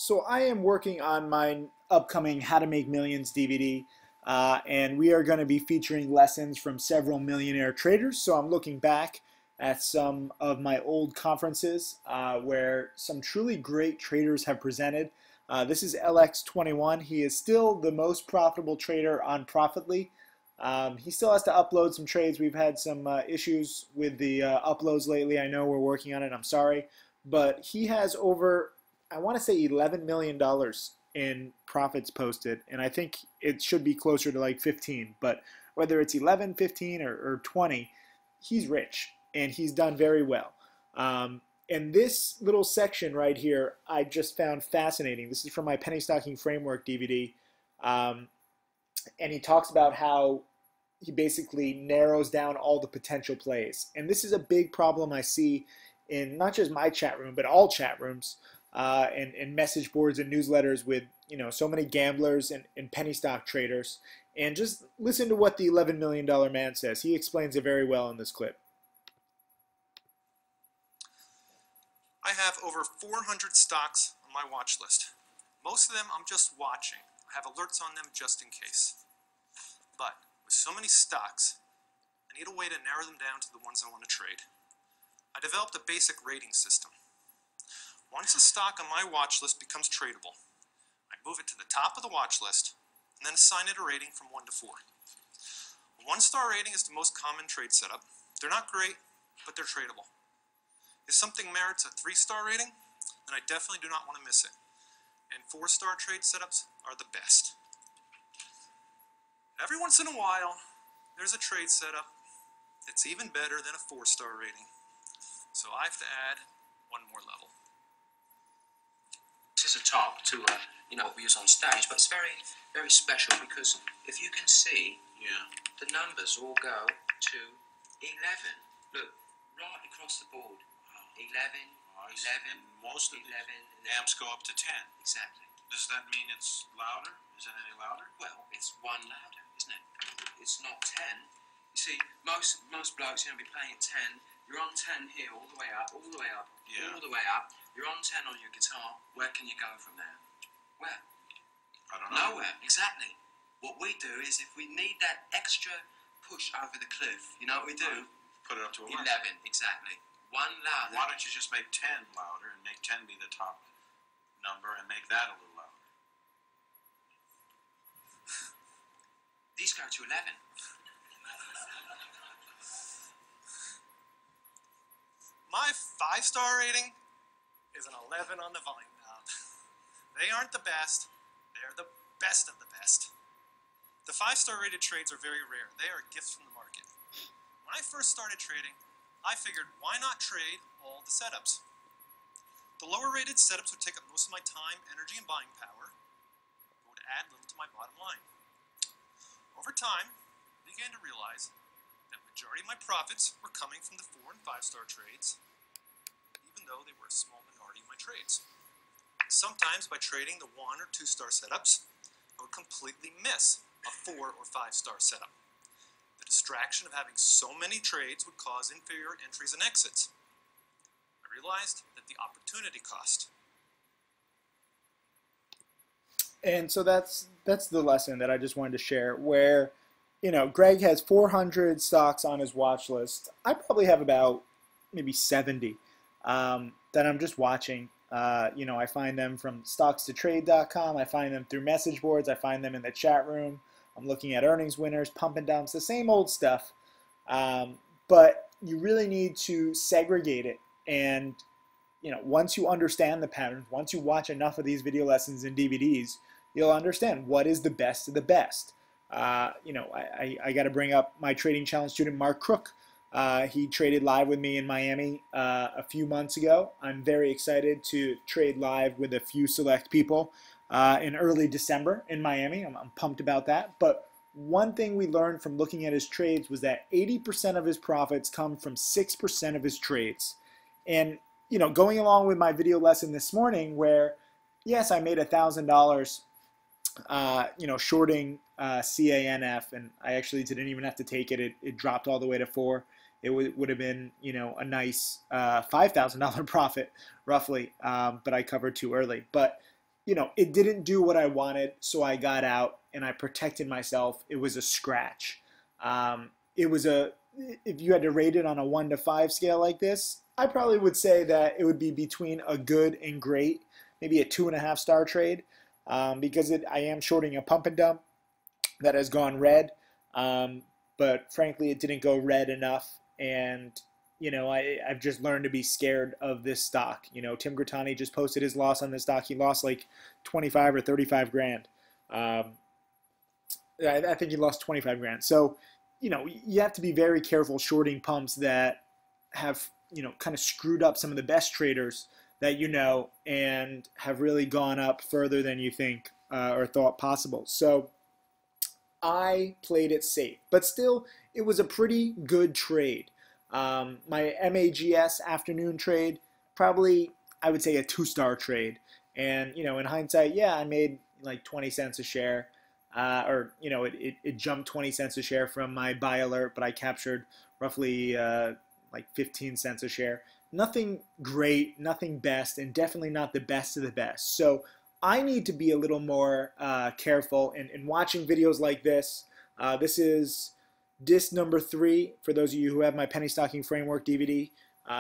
So I am working on my upcoming How to Make Millions DVD, and we are going to be featuring lessons from several millionaire traders. So I'm looking back at some of my old conferences where some truly great traders have presented. This is LX21. He is still the most profitable trader on Profitly. He still has to upload some trades. We've had some issues with the uploads lately. I know we're working on it. I'm sorry. But he has over, I want to say $11 million in profits posted, and I think it should be closer to like 15. But whether it's 11, 15, or 20, he's rich, and he's done very well. And this little section right here, I just found fascinating. This is from my Penny Stocking Framework DVD. And he talks about how he basically narrows down all the potential plays. And this is a big problem I see in not just my chat room, but all chat rooms and message boards and newsletters with so many gamblers and penny stock traders. And just listen to what the $11 million man says. He explains it very well in this clip. I have over 400 stocks on my watch list. Most of them I'm just watching. I have alerts on them just in case. But with so many stocks, I need a way to narrow them down to the ones I want to trade. I developed a basic rating system. Once a stock on my watch list becomes tradable, I move it to the top of the watch list and then assign it a rating from 1 to 4. A 1-star rating is the most common trade setup. They're not great, but they're tradable. If something merits a 3-star rating, then I definitely do not want to miss it. And 4-star trade setups are the best. Every once in a while, there's a trade setup that's even better than a 4-star rating. So I have to add one more level. This is a top to what we use on stage, but it's very, very special because if you can see, the numbers all go to 11. Look, right across the board. 11, 11, and most of 11, the amps go up to 10. Exactly. Does that mean it's louder? Is it any louder? Well, it's one louder, isn't it? It's not 10. You see, most blokes be playing at 10. You're on 10 here, all the way up, all the way up, all the way up. You're on 10 on your guitar. Where can you go from there? Where? I don't know. Nowhere, exactly. What we do is if we need that extra push over the cliff, you know what we do? Put it up to 11, 11. exactly. One louder. Why don't you just make 10 louder and make 10 be the top number and make that a little louder? These go to 11. My 5-star rating is an 11 on the volume knob. They aren't the best, they're the best of the best. The 5-star rated trades are very rare. They are gifts from the market. When I first started trading, I figured why not trade all the setups? The lower rated setups would take up most of my time, energy, and buying power, but would add little to my bottom line. Over time, I began to realize that the majority of my profits were coming from the 4- and 5-star trades, even though they were a small minority of my trades. Sometimes by trading the 1- or 2-star setups, I would completely miss a 4- or 5-star setup. The distraction of having so many trades would cause inferior entries and exits. I realized that the opportunity cost. And so that's the lesson that I just wanted to share, where Greg has 400 stocks on his watch list. I probably have about maybe 70 that I'm just watching. I find them from stockstotrade.com. I find them through message boards. I find them in the chat room. I'm looking at earnings winners, pump and dumps, the same old stuff. But you really need to segregate it. And once you understand the patterns, once you watch enough of these video lessons and DVDs, you'll understand what is the best of the best. I got to bring up my Trading Challenge student, Mark Crook. He traded live with me in Miami a few months ago. I'm very excited to trade live with a few select people in early December in Miami. I'm pumped about that. But one thing we learned from looking at his trades was that 80% of his profits come from 6% of his trades. And going along with my video lesson this morning, where yes, I made $1,000 shorting CANF, and I actually didn't even have to take it. It dropped all the way to 4. It would have been, a nice $5,000 profit, roughly, but I covered too early. But it didn't do what I wanted, so I got out and I protected myself. It was a scratch. It was if you had to rate it on a 1 to 5 scale like this, I probably would say that it would be between a good and great, maybe a 2.5-star trade, because I am shorting a pump and dump that has gone red, but frankly, it didn't go red enough, and I've just learned to be scared of this stock. Tim Grittani just posted his loss on this stock. He lost like 25 or 35 grand. I think he lost 25 grand. So, you have to be very careful shorting pumps that have, kind of screwed up some of the best traders that and have really gone up further than you think or thought possible. So I played it safe, but still, it was a pretty good trade. My MAGS afternoon trade, probably I would say a 2-star trade. And, in hindsight, yeah, I made like 20 cents a share. It jumped 20 cents a share from my buy alert, but I captured roughly like 15 cents a share. Nothing great, nothing best, and definitely not the best of the best. So I need to be a little more careful in watching videos like this. This is disc number 3 for those of you who have my penny stocking framework DVD.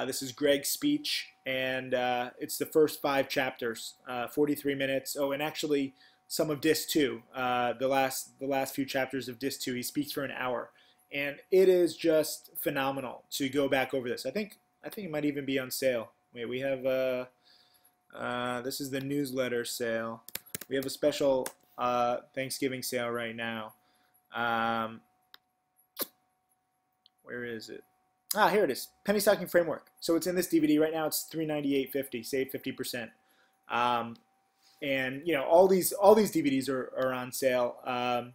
This is Greg's speech, and it's the first 5 chapters, 43 minutes. Oh, and actually some of disc 2, the last few chapters of disc 2. He speaks for an hour, and it is just phenomenal to go back over this. I think it might even be on sale. Wait, we have this is the newsletter sale. We have a special Thanksgiving sale right now. Where is it? Here it is. Penny stocking framework. So it's in this DVD right now. It's $398.50. Save 50%. And all these DVDs are on sale.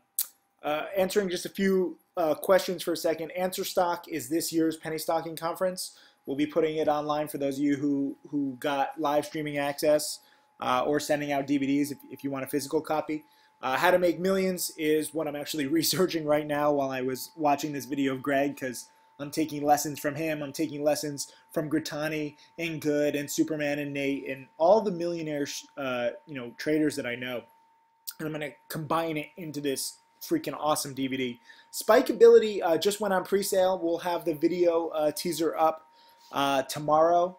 Answering just a few questions for a second. Answer Stock is this year's penny stocking conference. We'll be putting it online for those of you who got live streaming access or sending out DVDs if you want a physical copy. How to Make Millions is what I'm actually researching right now while I was watching this video of Greg, because I'm taking lessons from him. I'm taking lessons from Grittani and Good and Superman and Nate and all the millionaire traders that I know. And I'm going to combine it into this freaking awesome DVD. Spikeability just went on pre-sale. We'll have the video teaser up tomorrow.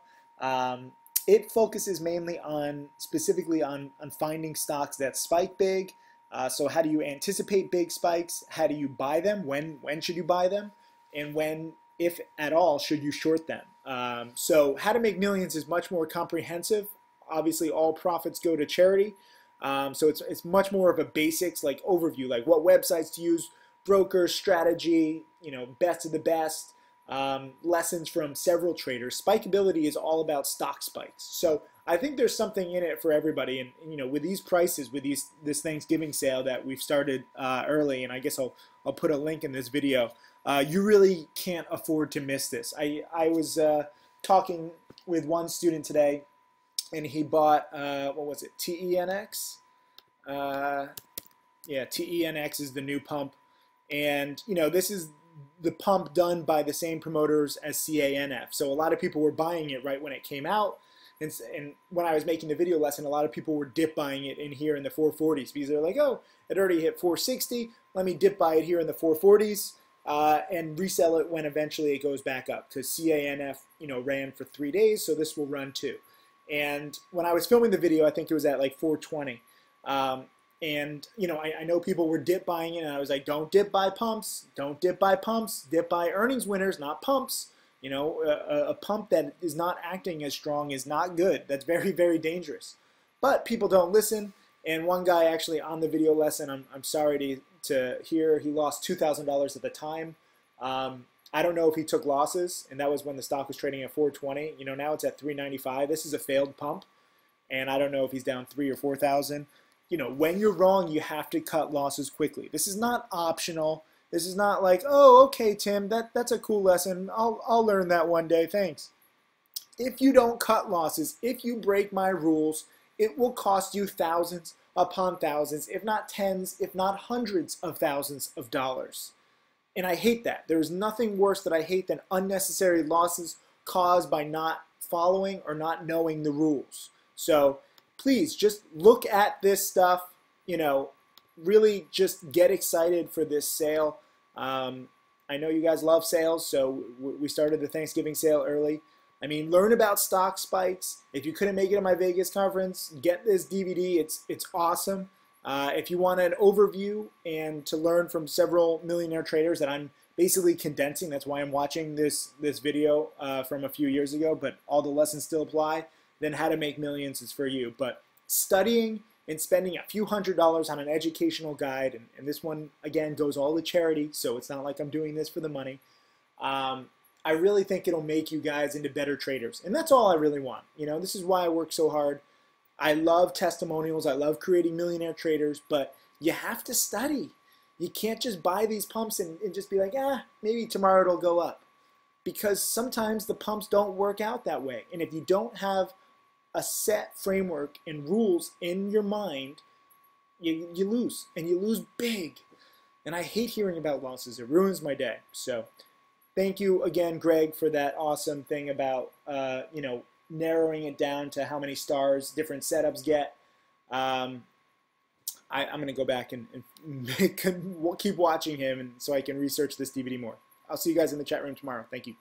It focuses mainly specifically on finding stocks that spike big. So how do you anticipate big spikes? How do you buy them? When should you buy them? And when, if at all, should you short them? So How to Make Millions is much more comprehensive. Obviously, all profits go to charity. So it's much more of a basics, like overview, like what websites to use, brokers, strategy, best of the best, lessons from several traders. Spikeability is all about stock spikes. So I think there's something in it for everybody. And with these prices, with this Thanksgiving sale that we've started early, and I guess I'll put a link in this video. You really can't afford to miss this. I was talking with one student today, and he bought, what was it, TENX? Yeah, TENX is the new pump. And, this is the pump done by the same promoters as CANF. So a lot of people were buying it right when it came out. And when I was making the video lesson, a lot of people were dip buying it in here in the 440s because they're like, oh, it already hit 460. Let me dip buy it here in the 440s. And resell it when eventually it goes back up, because CANF ran for 3 days, so this will run too. And when I was filming the video, I think it was at like 420. And I know people were dip buying it, and I was like, don't dip buy pumps, don't dip buy pumps, dip buy earnings winners, not pumps. A pump that is not acting as strong is not good. That's very, very dangerous. But people don't listen. And one guy actually on the video lesson, I'm sorry to hear, he lost $2,000 at the time. I don't know if he took losses, and that was when the stock was trading at 420. Now it's at 395. This is a failed pump, and I don't know if he's down 3,000 or 4,000. When you're wrong, you have to cut losses quickly. This is not optional. This is not like, oh, okay, Tim, that's a cool lesson. I'll learn that one day. Thanks. If you don't cut losses, if you break my rules, it will cost you thousands upon thousands, if not tens, if not hundreds of thousands of dollars. And I hate that. There is nothing worse that I hate than unnecessary losses caused by not following or not knowing the rules. So please just look at this stuff, you know, really just get excited for this sale. I know you guys love sales, so we started the Thanksgiving sale early. I mean, learn about stock spikes. If you couldn't make it at my Vegas conference, get this DVD. It's awesome. If you want an overview and to learn from several millionaire traders that I'm basically condensing, that's why I'm watching this video from a few years ago, but all the lessons still apply, then How to Make Millions is for you. But studying and spending a few $100s on an educational guide, and this one, again, goes all to charity, so it's not like I'm doing this for the money. I really think it'll make you guys into better traders, and that's all I really want. You know, this is why I work so hard. I love testimonials. I love creating millionaire traders, but you have to study. You can't just buy these pumps and just be like, maybe tomorrow it'll go up. Because sometimes the pumps don't work out that way. And if you don't have a set framework and rules in your mind, you lose. And you lose big. And I hate hearing about losses. It ruins my day. So thank you again, Greg, for that awesome thing about, you know, narrowing it down to how many stars different setups get. I'm going to go back and keep watching him, and so I can research this DVD more. I'll see you guys in the chat room tomorrow. Thank you.